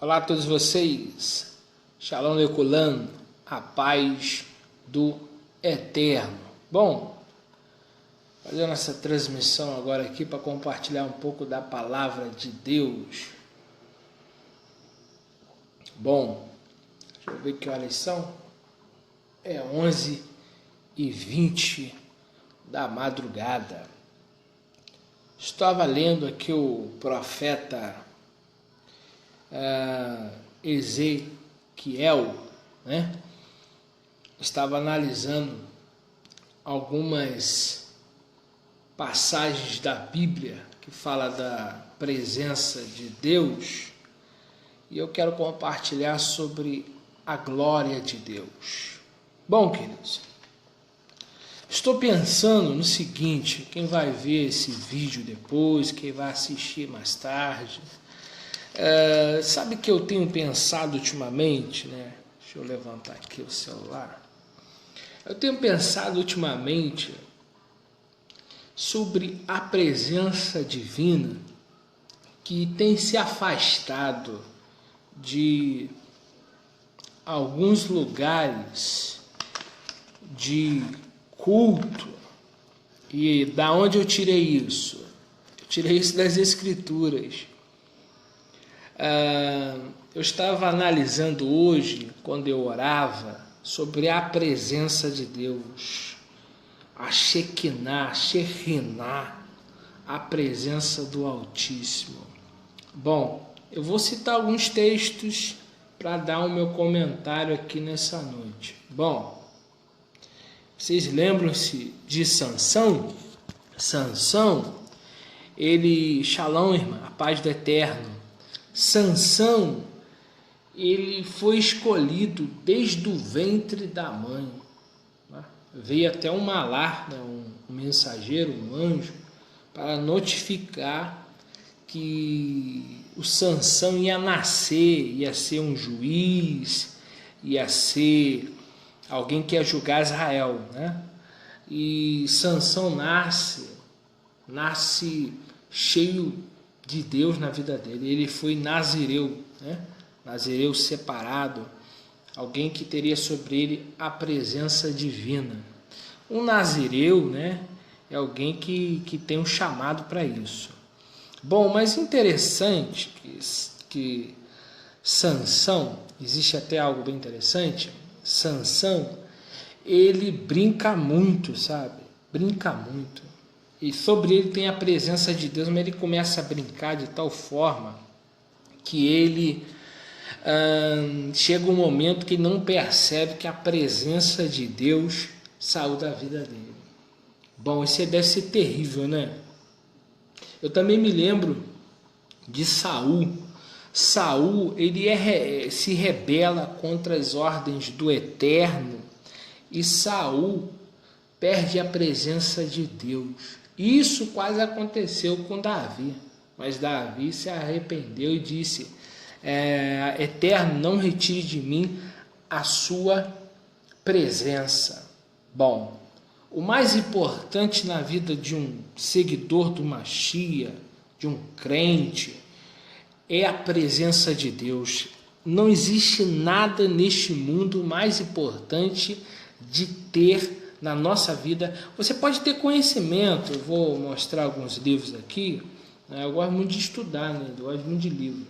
Olá a todos vocês, Shalom Lekulam, a paz do Eterno. Bom, fazendo essa transmissão agora aqui para compartilhar um pouco da palavra de Deus. Bom, deixa eu ver que horas são. É 11h20 da madrugada. Estava lendo aqui o profeta Ezequiel, né? Estava analisando algumas passagens da Bíblia que fala da presença de Deus, e eu quero compartilhar sobre a glória de Deus. Bom, queridos, estou pensando no seguinte: quem vai ver esse vídeo depois, quem vai assistir mais tarde, sabe que eu tenho pensado ultimamente, né? Deixa eu levantar aqui o celular. Eu tenho pensado ultimamente sobre a presença divina que tem se afastado de alguns lugares de culto. E da onde eu tirei isso? Eu tirei isso das Escrituras. Eu estava analisando hoje, quando eu orava, sobre a presença de Deus, a Shekinah, a presença do Altíssimo. Bom, eu vou citar alguns textos para dar o meu comentário aqui nessa noite. Bom, vocês lembram-se de Sansão? Sansão, ele, Shalom, irmã, a paz do Eterno. Sansão, ele foi escolhido desde o ventre da mãe. Veio até um malar, né, um mensageiro, um anjo, para notificar que o Sansão ia nascer, ia ser um juiz, ia ser alguém que ia julgar Israel, né? E Sansão nasce cheio de Deus na vida dele. Ele foi nazireu, né? Nazireu separado, alguém que teria sobre ele a presença divina. Um nazireu, né, é alguém que tem um chamado para isso. Bom, mas interessante que Sansão, existe até algo bem interessante. Sansão, ele brinca muito, sabe? Brinca muito. E sobre ele tem a presença de Deus, mas ele começa a brincar de tal forma que ele chega um momento que não percebe que a presença de Deus saiu da vida dele. Bom, isso deve ser terrível, né? Eu também me lembro de Saul. Saul, ele se rebela contra as ordens do Eterno, e Saul perde a presença de Deus. Isso quase aconteceu com Davi, mas Davi se arrependeu e disse: Eterno, não retire de mim a sua presença. Bom, o mais importante na vida de um seguidor do Mashiach, de um crente, é a presença de Deus. Não existe nada neste mundo mais importante de ter na nossa vida. Você pode ter conhecimento, eu vou mostrar alguns livros aqui, né? Eu gosto muito de estudar, né? Eu gosto muito de livro.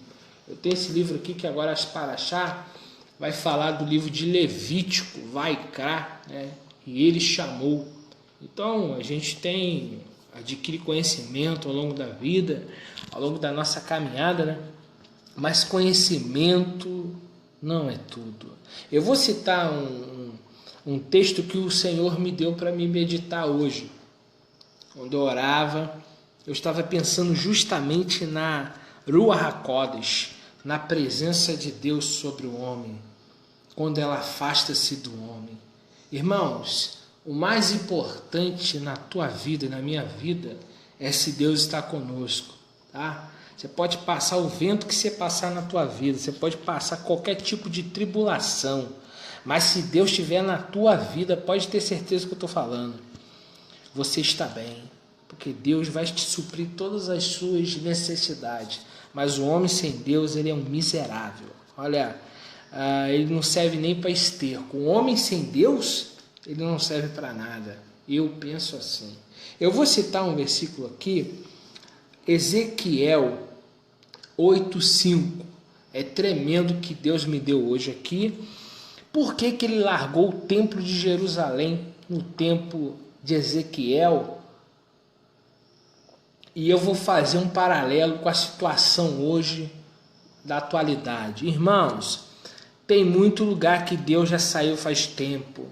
Eu tenho esse livro aqui que agora as Paraxá vai falar do livro de Levítico, Vaikra, né? E ele chamou. Então a gente adquire conhecimento ao longo da vida, ao longo da nossa caminhada, né? Mas conhecimento não é tudo. Eu vou citar um texto que o Senhor me deu para me meditar hoje. Quando eu orava, eu estava pensando justamente na Ruach HaKodesh, na presença de Deus sobre o homem, quando ela afasta-se do homem. Irmãos, o mais importante na tua vida e na minha vida é se Deus está conosco, tá? Você pode passar o vento que você passar na tua vida, você pode passar qualquer tipo de tribulação, mas se Deus estiver na tua vida, pode ter certeza que eu estou falando, você está bem, porque Deus vai te suprir todas as suas necessidades. mas o homem sem Deus, ele é um miserável. Olha, ele não serve nem para esterco. O homem sem Deus, ele não serve para nada. Eu penso assim. Eu vou citar um versículo aqui, Ezequiel 8:5. É tremendo que Deus me deu hoje aqui. Por que que ele largou o templo de Jerusalém no tempo de Ezequiel? E eu vou fazer um paralelo com a situação hoje da atualidade. Irmãos, tem muito lugar que Deus já saiu faz tempo.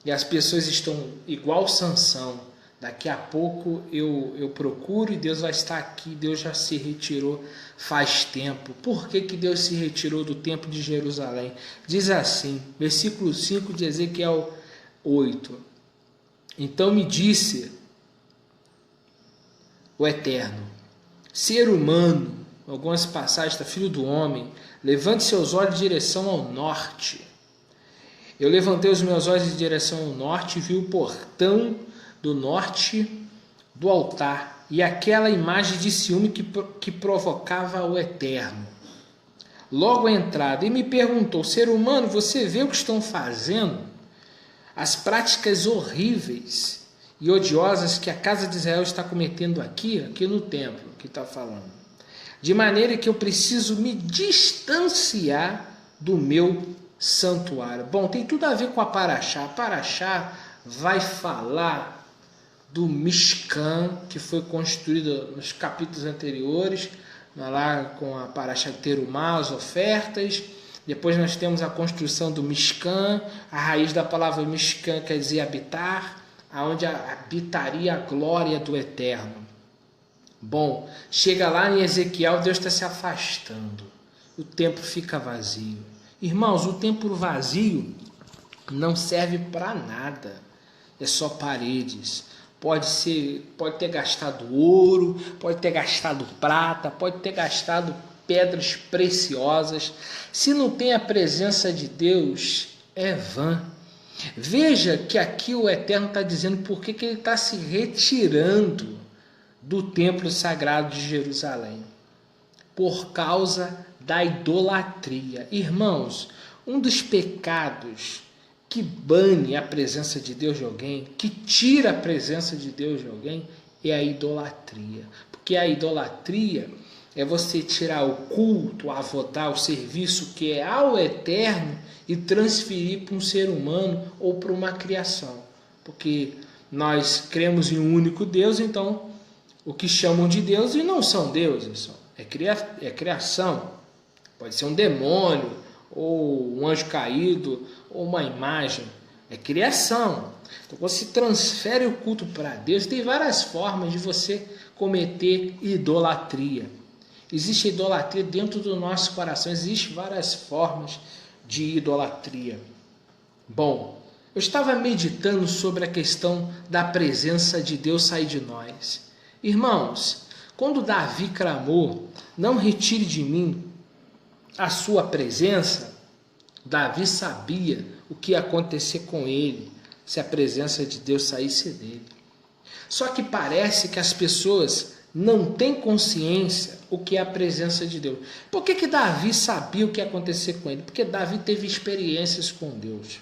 E as pessoas estão igual Sansão. Daqui a pouco eu procuro e Deus vai estar aqui. Deus já se retirou faz tempo. Por que que Deus se retirou do templo de Jerusalém? Diz assim, versículo 5 de Ezequiel 8. Então me disse o Eterno, ser humano, algumas passagens está, filho do homem, levante seus olhos em direção ao norte. Eu levantei os meus olhos em direção ao norte e vi o portão do norte do altar e aquela imagem de ciúme que provocava o Eterno. Logo à entrada, e me perguntou, ser humano, você vê o que estão fazendo? As práticas horríveis e odiosas que a casa de Israel está cometendo aqui no templo, que está falando. De maneira que eu preciso me distanciar do meu santuário. Bom, tem tudo a ver com a Paraxá. A Paraxá vai falar do Mishkan, que foi construído nos capítulos anteriores, lá com a Paraxá Terumá, as ofertas. Depois nós temos a construção do Mishkan, a raiz da palavra Mishkan quer dizer habitar, aonde habitaria a glória do Eterno. Bom, chega lá em Ezequiel, Deus está se afastando, o templo fica vazio. Irmãos, o templo vazio não serve para nada, é só paredes. Pode ter gastado ouro, pode ter gastado prata, pode ter gastado pedras preciosas. Se não tem a presença de Deus, é vã. Veja que aqui o Eterno está dizendo por que ele está se retirando do templo sagrado de Jerusalém. Por causa da idolatria. Irmãos, um dos pecados que bane a presença de Deus de alguém, que tira a presença de Deus de alguém, é a idolatria. Porque a idolatria é você tirar o culto, a avodar, o serviço que é ao Eterno e transferir para um ser humano ou para uma criação. Porque nós cremos em um único Deus, então o que chamam de Deus e não são deuses, é criação. Pode ser um demônio, ou um anjo caído, ou uma imagem. É criação. Então você transfere o culto para Deus. Tem várias formas de você cometer idolatria. Existe idolatria dentro do nosso coração. Existem várias formas de idolatria. Bom, eu estava meditando sobre a questão da presença de Deus sair de nós. Irmãos, quando Davi clamou, não retire de mim a sua presença, Davi sabia o que ia acontecer com ele se a presença de Deus saísse dele. Só que parece que as pessoas não têm consciência o que é a presença de Deus. Por que Davi sabia o que ia acontecer com ele? Porque Davi teve experiências com Deus.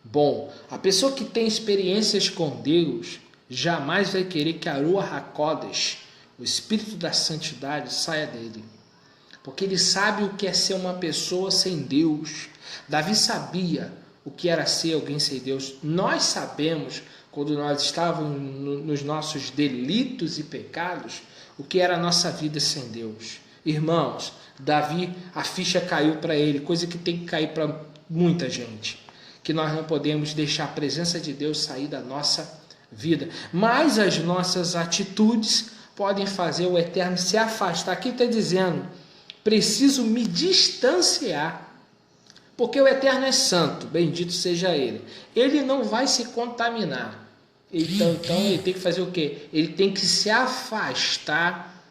Bom, a pessoa que tem experiências com Deus jamais vai querer que a Ruach HaKodesh, o Espírito da Santidade, saia dele. Porque ele sabe o que é ser uma pessoa sem Deus. Davi sabia o que era ser alguém sem Deus. Nós sabemos, quando nós estávamos nos nossos delitos e pecados, o que era a nossa vida sem Deus. Irmãos, Davi, a ficha caiu para ele, coisa que tem que cair para muita gente. Que nós não podemos deixar a presença de Deus sair da nossa vida. Mas as nossas atitudes podem fazer o Eterno se afastar. Aqui está dizendo, preciso me distanciar. Porque o Eterno é santo, bendito seja Ele. Ele não vai se contaminar. Então ele tem que fazer o quê? Ele tem que se afastar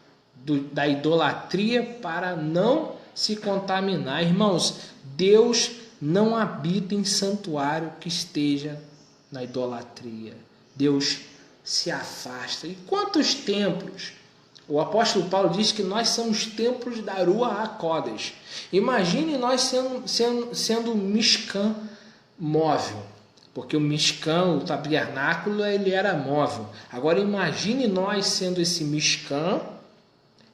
da idolatria para não se contaminar. Irmãos, Deus não habita em santuário que esteja na idolatria. Deus se afasta. E quantos templos O apóstolo Paulo diz que nós somos templos da Ruach HaKodesh. Imagine nós sendo um Mishkan móvel, porque o Mishkan, o tabernáculo, ele era móvel. Agora imagine nós sendo esse Mishkan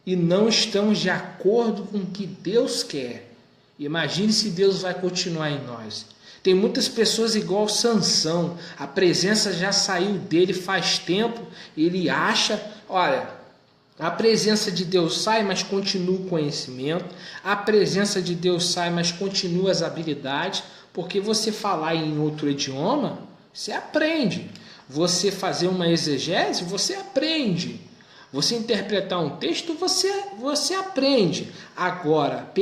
e não estamos de acordo com o que Deus quer. Imagine se Deus vai continuar em nós. Tem muitas pessoas igual Sansão, a presença já saiu dele faz tempo, ele acha, olha, a presença de Deus sai, mas continua o conhecimento, a presença de Deus sai, mas continua as habilidades, porque você falar em outro idioma, você aprende, você fazer uma exegese, você aprende, você interpretar um texto, você aprende. Agora,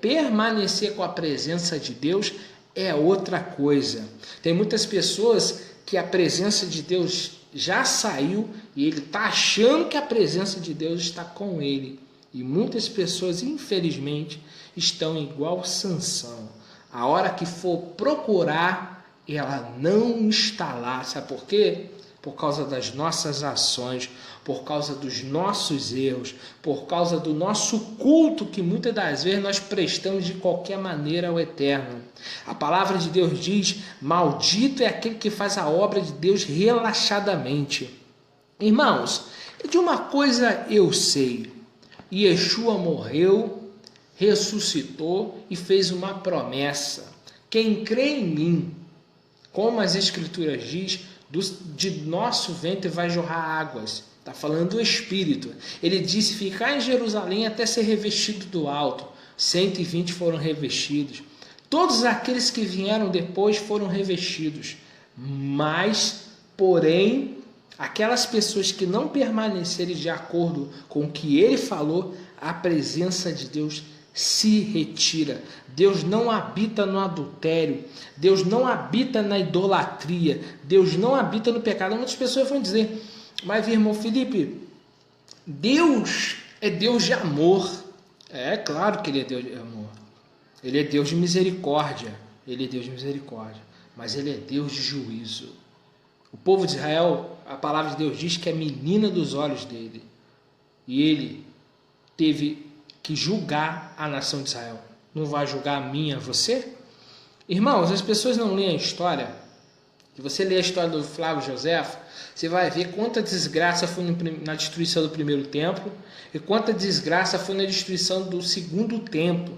permanecer com a presença de Deus é outra coisa. Tem muitas pessoas que a presença de Deus já saiu e ele está achando que a presença de Deus está com ele. E muitas pessoas, infelizmente, estão igual Sansão. A hora que for procurar, ela não está lá. Sabe por quê? Por causa das nossas ações, por causa dos nossos erros, por causa do nosso culto que muitas das vezes nós prestamos de qualquer maneira ao Eterno. A palavra de Deus diz: maldito é aquele que faz a obra de Deus relaxadamente. Irmãos, de uma coisa eu sei: Yeshua morreu, ressuscitou e fez uma promessa. Quem crê em mim, como as Escrituras diz, de nosso ventre vai jorrar águas. Está falando do Espírito. Ele disse: ficar em Jerusalém até ser revestido do alto. 120 foram revestidos. Todos aqueles que vieram depois foram revestidos. Mas, porém, aquelas pessoas que não permanecerem de acordo com o que ele falou, a presença de Deus se retira. Deus não habita no adultério. Deus não habita na idolatria. Deus não habita no pecado. Muitas pessoas vão dizer: mas, irmão Felipe, Deus é Deus de amor. É claro que ele é Deus de amor. Ele é Deus de misericórdia. Ele é Deus de misericórdia. Mas ele é Deus de juízo. O povo de Israel, a palavra de Deus diz que é menina dos olhos dele. E ele teve que julgar a nação de Israel. Não vai julgar a mim, a você? Irmãos, as pessoas não leem a história. Se você ler a história do Flávio Joséfo, você vai ver quanta desgraça foi na destruição do primeiro templo e quanta desgraça foi na destruição do segundo templo.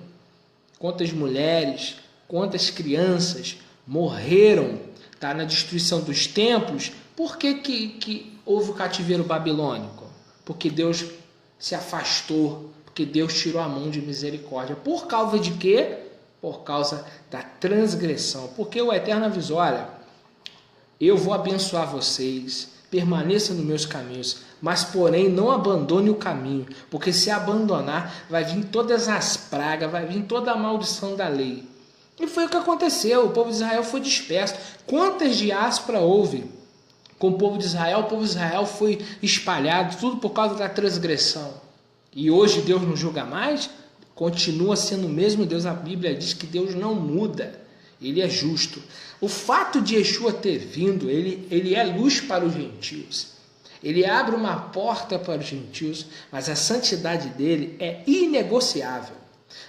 Quantas mulheres, quantas crianças morreram, tá, na destruição dos templos. Por que houve o cativeiro babilônico? Porque Deus se afastou, porque Deus tirou a mão de misericórdia. Por causa de quê? Por causa da transgressão. Porque o Eterno avisou: olha, eu vou abençoar vocês, permaneça nos meus caminhos, mas porém não abandone o caminho, porque se abandonar vai vir todas as pragas, vai vir toda a maldição da lei. E foi o que aconteceu, o povo de Israel foi disperso. Quantas diáspora houve com o povo de Israel? O povo de Israel foi espalhado, tudo por causa da transgressão. E hoje Deus não julga mais? Continua sendo o mesmo Deus. A Bíblia diz que Deus não muda, ele é justo. O fato de Yeshua ter vindo, ele é luz para os gentios. Ele abre uma porta para os gentios, mas a santidade dele é inegociável.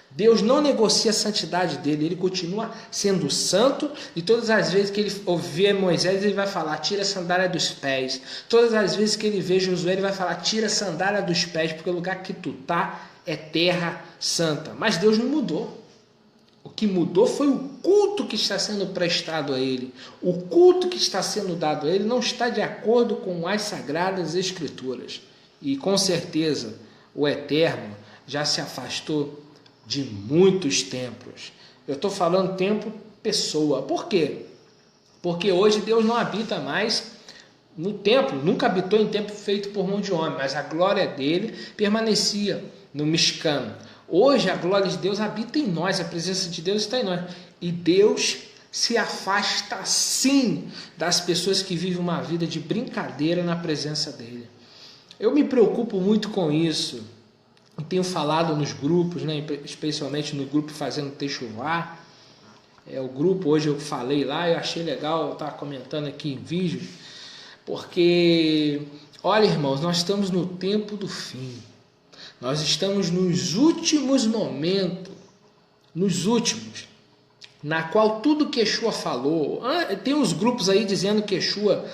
Deus não negocia a santidade dele, ele continua sendo santo, e todas as vezes que ele ouvir Moisés, ele vai falar: tira a sandália dos pés. Todas as vezes que ele vê Josué, ele vai falar: tira a sandália dos pés, porque o lugar que tu tá é terra santa. Mas Deus não mudou. O que mudou foi o culto que está sendo prestado a ele. O culto que está sendo dado a ele não está de acordo com as sagradas escrituras. E com certeza o Eterno já se afastou de muitos templos. Eu estou falando tempo pessoa. Por quê? Porque hoje Deus não habita mais no templo. Nunca habitou em templo feito por mão de homem, mas a glória dele permanecia no Mishkan. Hoje a glória de Deus habita em nós, a presença de Deus está em nós. E Deus se afasta sim das pessoas que vivem uma vida de brincadeira na presença dele. Eu me preocupo muito com isso. Eu tenho falado nos grupos, né, especialmente no grupo Fazendo Techuvá. O grupo, hoje eu falei lá, eu achei legal, eu estava comentando aqui em vídeo, porque Olha, irmãos, nós estamos no tempo do fim. Nós estamos nos últimos momentos, na qual tudo que Yeshua falou, tem uns grupos aí dizendo que Yeshua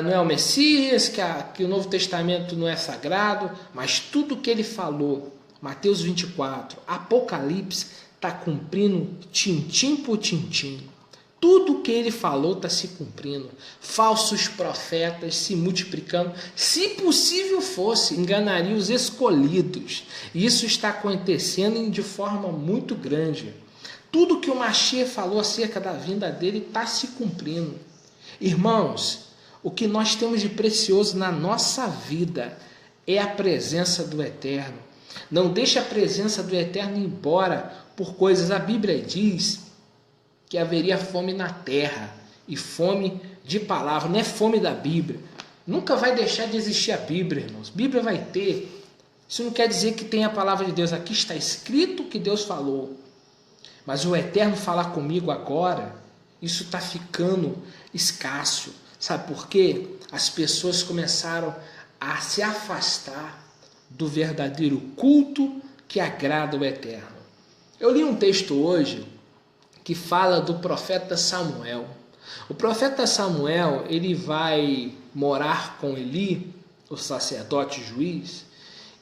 não é o Messias, que o Novo Testamento não é sagrado, mas tudo que ele falou, Mateus 24, Apocalipse, está cumprindo tintim por tintim. Tudo que ele falou está se cumprindo. Falsos profetas se multiplicando. Se possível fosse, enganaria os escolhidos. E isso está acontecendo de forma muito grande. Tudo que o Mashiach falou acerca da vinda dele está se cumprindo. Irmãos, o que nós temos de precioso na nossa vida é a presença do Eterno. Não deixe a presença do Eterno ir embora por coisas. A Bíblia diz que haveria fome na terra, e fome de palavra, não é fome da Bíblia. Nunca vai deixar de existir a Bíblia, irmãos. Bíblia vai ter. Isso não quer dizer que tem a palavra de Deus. Aqui está escrito o que Deus falou. Mas o Eterno falar comigo agora, isso está ficando escasso. Sabe por quê? As pessoas começaram a se afastar do verdadeiro culto que agrada o Eterno. Eu li um texto hoje que fala do profeta Samuel. O profeta Samuel, ele vai morar com Eli, o sacerdote juiz,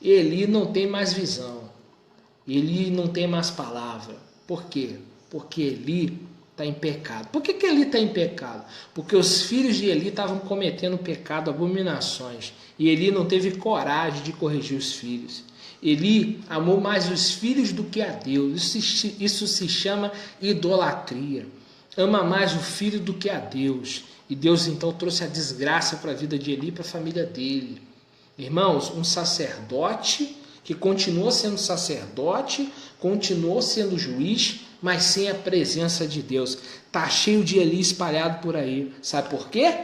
e Eli não tem mais visão. Eli não tem mais palavra. Por quê? Porque Eli está em pecado. Por que Eli está em pecado? Porque os filhos de Eli estavam cometendo pecado, abominações. E Eli não teve coragem de corrigir os filhos. Eli amou mais os filhos do que a Deus. Isso se chama idolatria. Ama mais o filho do que a Deus. E Deus então trouxe a desgraça para a vida de Eli e para a família dele. Irmãos, um sacerdote que continuou sendo sacerdote, continuou sendo juiz, mas sem a presença de Deus. Está cheio de Eli espalhado por aí. Sabe por quê?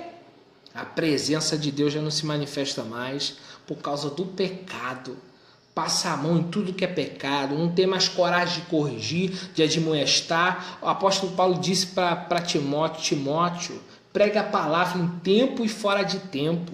A presença de Deus já não se manifesta mais por causa do pecado. Passa a mão em tudo que é pecado, não tem mais coragem de corrigir, de admoestar. O apóstolo Paulo disse para Timóteo, prega a palavra em tempo e fora de tempo.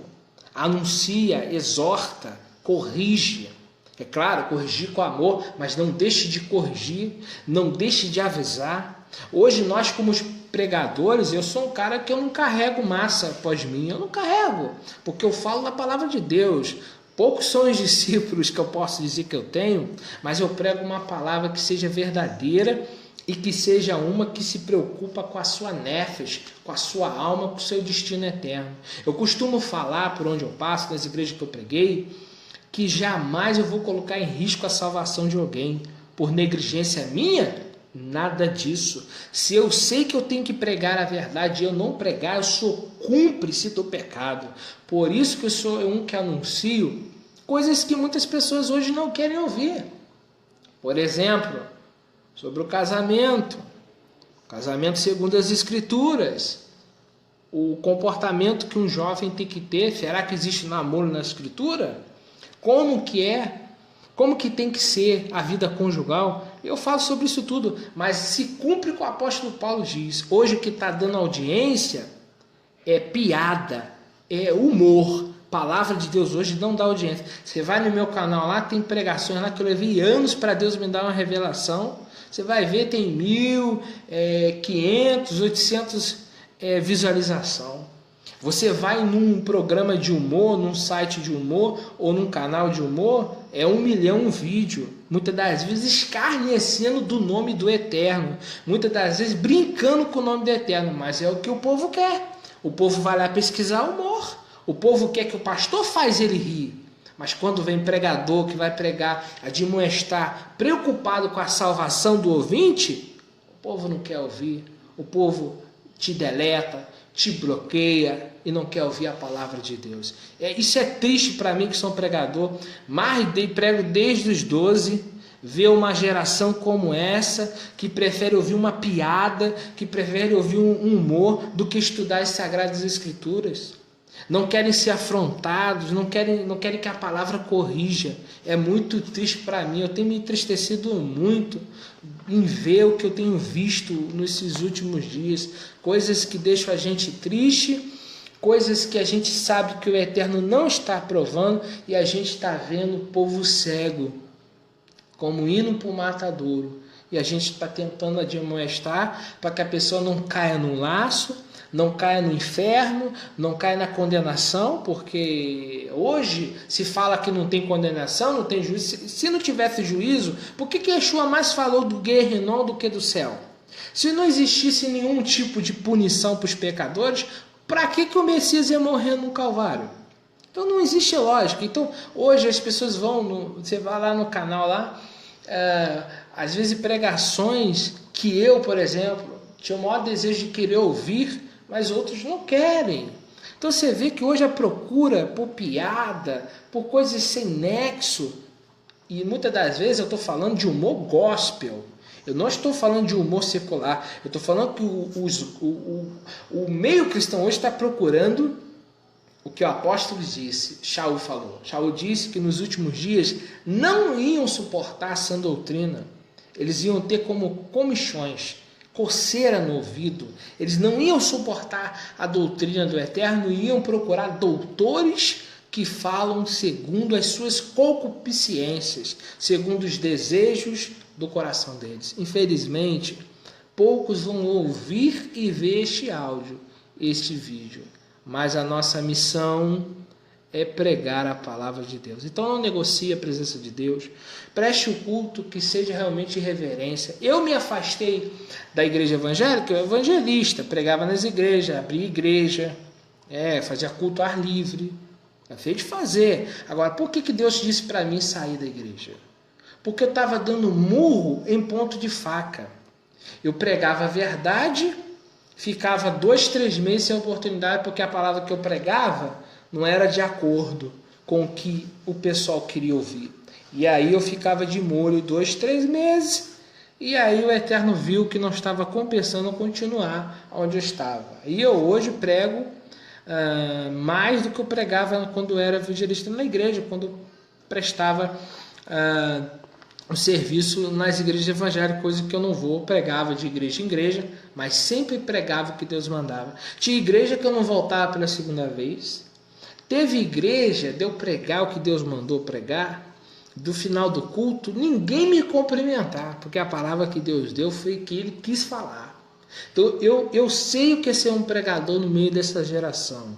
Anuncia, exorta, corrige. É claro, corrigir com amor, mas não deixe de corrigir, não deixe de avisar. Hoje nós, como pregadores, eu sou um cara que eu não carrego massa após mim, eu não carrego, porque eu falo na palavra de Deus. Poucos são os discípulos que eu posso dizer que eu tenho, mas eu prego uma palavra que seja verdadeira e que seja uma que se preocupa com a sua nefesh, com a sua alma, com o seu destino eterno. Eu costumo falar por onde eu passo, nas igrejas que eu preguei, que jamais eu vou colocar em risco a salvação de alguém por negligência minha. Nada disso. Se eu sei que eu tenho que pregar a verdade e eu não pregar, eu sou cúmplice do pecado. Por isso que eu sou um que anuncio coisas que muitas pessoas hoje não querem ouvir. Por exemplo, sobre o casamento segundo as Escrituras, o comportamento que um jovem tem que ter. Será que existe namoro na Escritura? Como que tem que ser a vida conjugal? Eu falo sobre isso tudo, mas se cumpre o que o apóstolo Paulo diz. Hoje o que está dando audiência é piada, é humor. Palavra de Deus hoje não dá audiência. Você vai no meu canal lá, tem pregações lá que eu levei anos para Deus me dar uma revelação. Você vai ver, tem 1.500, 800 visualização. Você vai num programa de humor, num site de humor ou num canal de humor, é 1 milhão um vídeo. Muitas das vezes escarnecendo do nome do Eterno. Muitas das vezes brincando com o nome do Eterno. Mas é o que o povo quer. O povo vai lá pesquisar humor. O povo quer que o pastor faz ele rir. Mas quando vem pregador que vai pregar, admoestar, preocupado com a salvação do ouvinte, o povo não quer ouvir. O povo te deleta, te bloqueia e não quer ouvir a palavra de Deus. Isso é triste para mim que sou um pregador, mas prego desde os 12, ver uma geração como essa, que prefere ouvir uma piada, que prefere ouvir um humor, do que estudar as Sagradas Escrituras. Não querem ser afrontados, não querem que a palavra corrija. É muito triste para mim, eu tenho me entristecido muito em ver o que eu tenho visto nesses últimos dias, coisas que deixam a gente triste, coisas que a gente sabe que o Eterno não está aprovando e a gente está vendo o povo cego, como indo para o matadouro. E a gente está tentando admoestar para que a pessoa não caia no laço, não caia no inferno, não caia na condenação, porque hoje se fala que não tem condenação, não tem juízo. Se não tivesse juízo, por que Yeshua mais falou do Guerrinom do que do céu? Se não existisse nenhum tipo de punição para os pecadores, para que o Messias ia morrer no Calvário? Então não existe lógica. Então hoje as pessoas você vai lá no canal lá, às vezes pregações que eu, por exemplo, tinha o maior desejo de querer ouvir, mas outros não querem. Então você vê que hoje a procura por piada, por coisas sem nexo, e muitas das vezes eu estou falando de humor gospel, eu não estou falando de humor secular, eu estou falando que o meio cristão hoje está procurando o que o apóstolo disse, Shaul falou. Shaul disse que nos últimos dias não iam suportar a sã doutrina, eles iam ter como comichões, coceira no ouvido, eles não iam suportar a doutrina do Eterno, iam procurar doutores que falam segundo as suas concupiscências, segundo os desejos do coração deles. Infelizmente, poucos vão ouvir e ver este áudio, este vídeo, mas a nossa missão é pregar a palavra de Deus. Então não negocie a presença de Deus, preste o culto que seja realmente reverência. Eu me afastei da igreja evangélica, eu evangelista, pregava nas igrejas, abria igreja, fazia culto ao ar livre, é feito de fazer. Agora, por que Deus disse para mim sair da igreja? Porque eu estava dando murro em ponto de faca. Eu pregava a verdade, ficava 2, 3 meses sem oportunidade, porque a palavra que eu pregava não era de acordo com o que o pessoal queria ouvir. E aí eu ficava de molho 2, 3 meses, e aí o Eterno viu que não estava compensando continuar onde eu estava. E eu hoje prego mais do que eu pregava quando eu era evangelista na igreja, quando eu prestava o serviço nas igrejas evangélicas, coisa que eu não vou, pregava de igreja em igreja, mas sempre pregava o que Deus mandava. Tinha igreja que eu não voltava pela segunda vez. Teve igreja de eu pregar o que Deus mandou pregar, do final do culto, ninguém me cumprimentar, porque a palavra que Deus deu foi que Ele quis falar. Então eu sei o que é ser um pregador no meio dessa geração.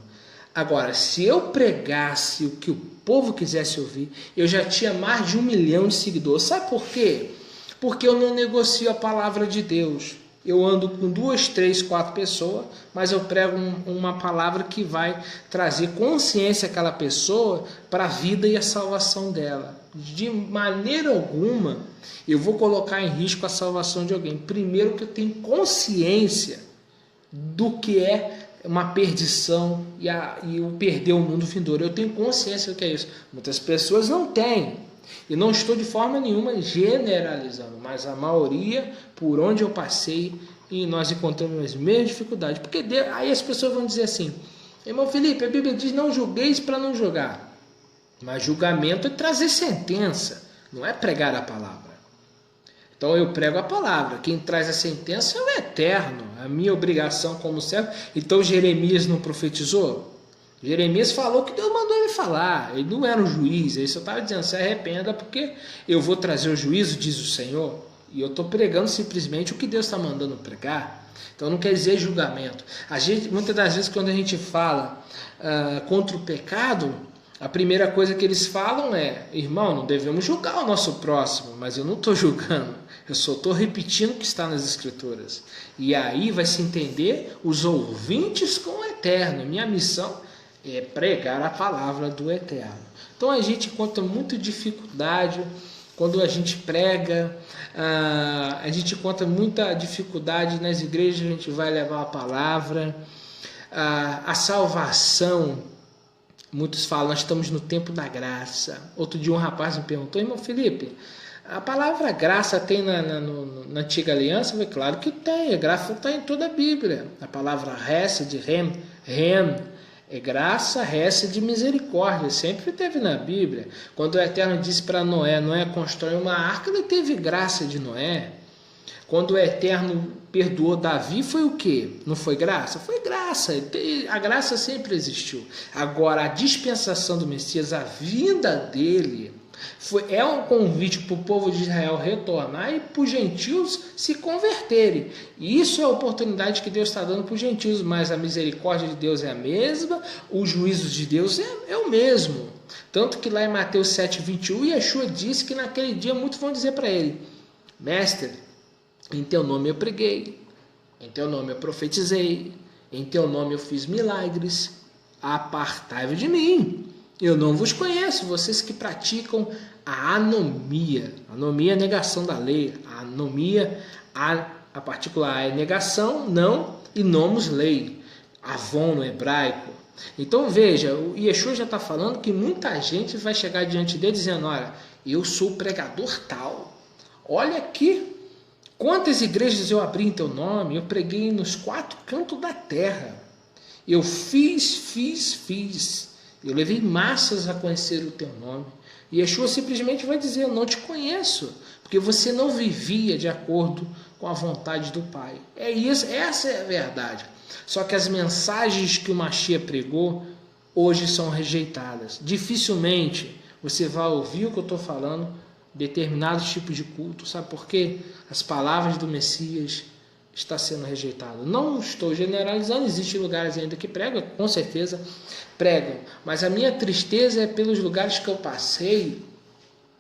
Agora, se eu pregasse o que o povo quisesse ouvir, eu já tinha mais de 1 milhão de seguidores. Sabe por quê? Porque eu não negocio a palavra de Deus. Eu ando com 2, 3, 4 pessoas, mas eu prego uma palavra que vai trazer consciência àquela pessoa para a vida e a salvação dela. De maneira alguma eu vou colocar em risco a salvação de alguém. Primeiro que eu tenho consciência do que é uma perdição e o perder o mundo vindouro. Eu tenho consciência do que é isso. Muitas pessoas não têm. E não estou de forma nenhuma generalizando, mas a maioria, por onde eu passei, e nós encontramos as mesmas dificuldades. Porque aí as pessoas vão dizer assim: irmão Felipe, a Bíblia diz não julgueis para não julgar. Mas julgamento é trazer sentença, não é pregar a palavra. Então eu prego a palavra, quem traz a sentença é o Eterno, a minha obrigação como servo. Então Jeremias não profetizou? Jeremias falou que Deus mandou ele falar, ele não era um juiz, ele só estava dizendo: se arrependa porque eu vou trazer o juízo, diz o Senhor, e eu estou pregando simplesmente o que Deus está mandando pregar. Então não quer dizer julgamento. Muitas das vezes quando a gente fala contra o pecado, a primeira coisa que eles falam é: irmão, não devemos julgar o nosso próximo, mas eu não estou julgando, eu só estou repetindo o que está nas Escrituras. E aí vai se entender os ouvintes com o Eterno. Minha missão é pregar a palavra do Eterno. Então a gente encontra muita dificuldade quando a gente prega, a gente encontra muita dificuldade nas igrejas, a gente vai levar a palavra, a salvação. Muitos falam: nós estamos no tempo da graça. Outro dia um rapaz me perguntou: irmão Felipe, a palavra graça tem na antiga aliança? Eu falei: claro que tem, a graça está em toda a Bíblia. A palavra hesed, rem, é graça, de misericórdia, sempre teve na Bíblia. Quando o Eterno disse para Noé constrói uma arca, ele teve graça de Noé. Quando o Eterno perdoou Davi, foi o quê? Não foi graça? Foi graça. A graça sempre existiu. Agora, a dispensação do Messias, a vinda dele, é um convite para o povo de Israel retornar e para os gentios se converterem. E isso é a oportunidade que Deus está dando para os gentios, mas a misericórdia de Deus é a mesma, os juízos de Deus é o mesmo. Tanto que lá em Mateus 7,21, Yeshua disse que naquele dia muitos vão dizer para ele: Mestre, em teu nome eu preguei, em teu nome eu profetizei, em teu nome eu fiz milagres, apartai-vos de mim, eu não vos conheço, vocês que praticam a anomia. Anomia é negação da lei, a anomia, a particular é negação, não, e nomos lei, avon no hebraico. Então veja, o Yeshua já está falando que muita gente vai chegar diante dele dizendo: olha, eu sou o pregador tal, olha aqui, quantas igrejas eu abri em teu nome, eu preguei nos 4 cantos da terra, eu fiz, eu levei massas a conhecer o teu nome. E Yeshua simplesmente vai dizer: eu não te conheço, porque você não vivia de acordo com a vontade do Pai. É isso, essa é a verdade. Só que as mensagens que o Mashiach pregou hoje são rejeitadas. Dificilmente você vai ouvir o que eu estou falando, determinados tipos de culto. Sabe por quê? As palavras do Messias estão sendo rejeitadas. Não estou generalizando, existem lugares ainda que pregam, com certeza pregam. Mas a minha tristeza é pelos lugares que eu passei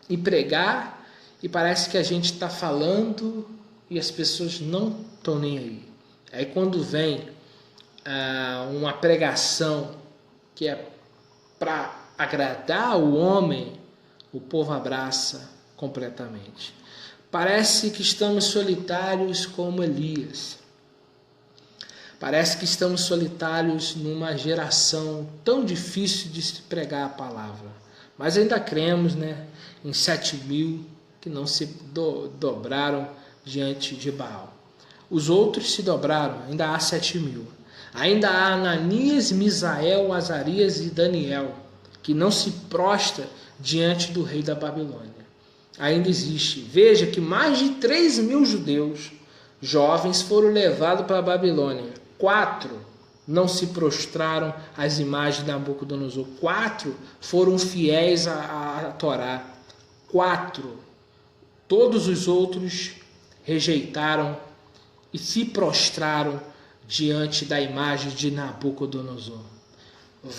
e pregar, e parece que a gente está falando e as pessoas não estão nem aí. Aí quando vem uma pregação que é para agradar o homem, o povo abraça completamente. Parece que estamos solitários como Elias. Parece que estamos solitários numa geração tão difícil de se pregar a palavra. Mas ainda cremos, né, em 7.000 que não se dobraram diante de Baal. Os outros se dobraram, ainda há 7.000. Ainda há Ananias, Misael, Azarias e Daniel, que não se prostra diante do rei da Babilônia. Ainda existe. Veja que mais de 3.000 judeus jovens foram levados para a Babilônia. 4 não se prostraram às imagens de Nabucodonosor. 4 foram fiéis à Torá. 4. Todos os outros rejeitaram e se prostraram diante da imagem de Nabucodonosor.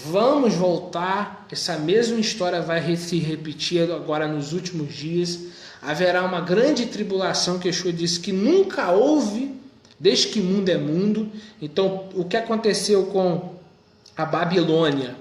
Vamos voltar, essa mesma história vai se repetir agora nos últimos dias. Haverá uma grande tribulação que Yeshua disse que nunca houve, desde que mundo é mundo. Então, o que aconteceu com a Babilônia,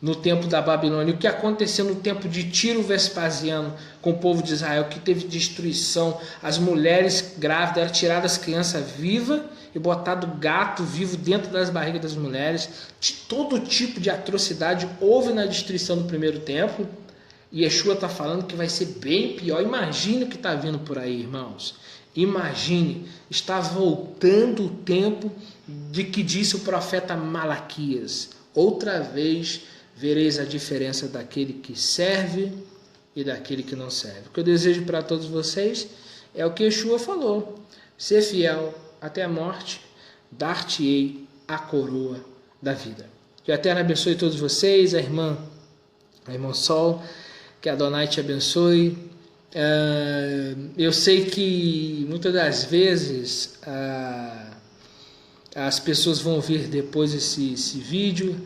no tempo da Babilônia, o que aconteceu no tempo de Tiro Vespasiano com o povo de Israel, que teve destruição, as mulheres grávidas eram tiradas crianças vivas e botado gato vivo dentro das barrigas das mulheres. De todo tipo de atrocidade houve na destruição do primeiro templo. E Yeshua está falando que vai ser bem pior. Imagine o que está vindo por aí, irmãos. Imagine, está voltando o tempo de que disse o profeta Malaquias: outra vez vereis a diferença daquele que serve e daquele que não serve. O que eu desejo para todos vocês é o que Yeshua falou: ser fiel até a morte, dar-te-ei a coroa da vida. Que o Eterno abençoe todos vocês, a irmã Sol, que a Adonai te abençoe. Eu sei que muitas das vezes as pessoas vão ver depois esse vídeo,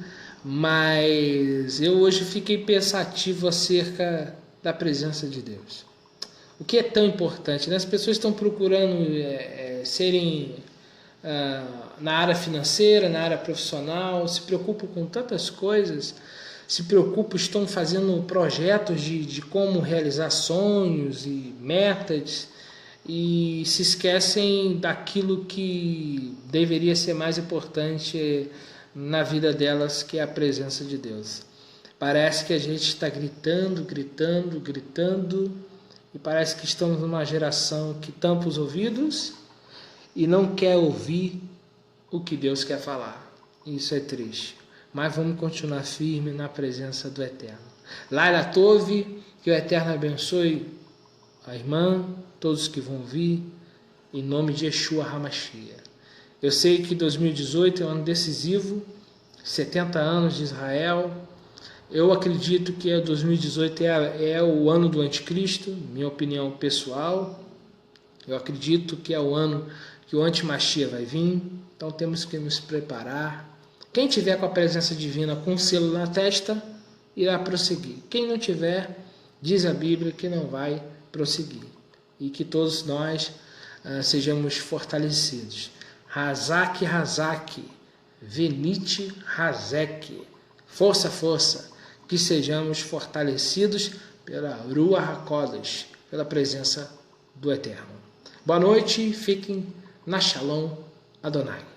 mas eu hoje fiquei pensativo acerca da presença de Deus. O que é tão importante, né? As pessoas estão procurando serem na área financeira, na área profissional, se preocupam com tantas coisas, estão fazendo projetos de como realizar sonhos e metas, e se esquecem daquilo que deveria ser mais importante na vida delas, que é a presença de Deus. Parece que a gente está gritando, e parece que estamos numa geração que tampa os ouvidos e não quer ouvir o que Deus quer falar. Isso é triste. Mas vamos continuar firme na presença do Eterno. Laila Tove, que o Eterno abençoe a irmã, todos que vão vir, em nome de Yeshua HaMashiach. Eu sei que 2018 é um ano decisivo, 70 anos de Israel. Eu acredito que 2018 é o ano do anticristo, minha opinião pessoal. Eu acredito que é o ano que o anti-Mashiach vai vir, então temos que nos preparar. Quem tiver com a presença divina com o selo na testa, irá prosseguir. Quem não tiver, diz a Bíblia que não vai prosseguir. E que todos nós sejamos fortalecidos. Hazak, Hazak, Venite, Hazek. Força, força. Que sejamos fortalecidos pela Ruach HaKodesh, pela presença do Eterno. Boa noite, fiquem na Shalom Adonai.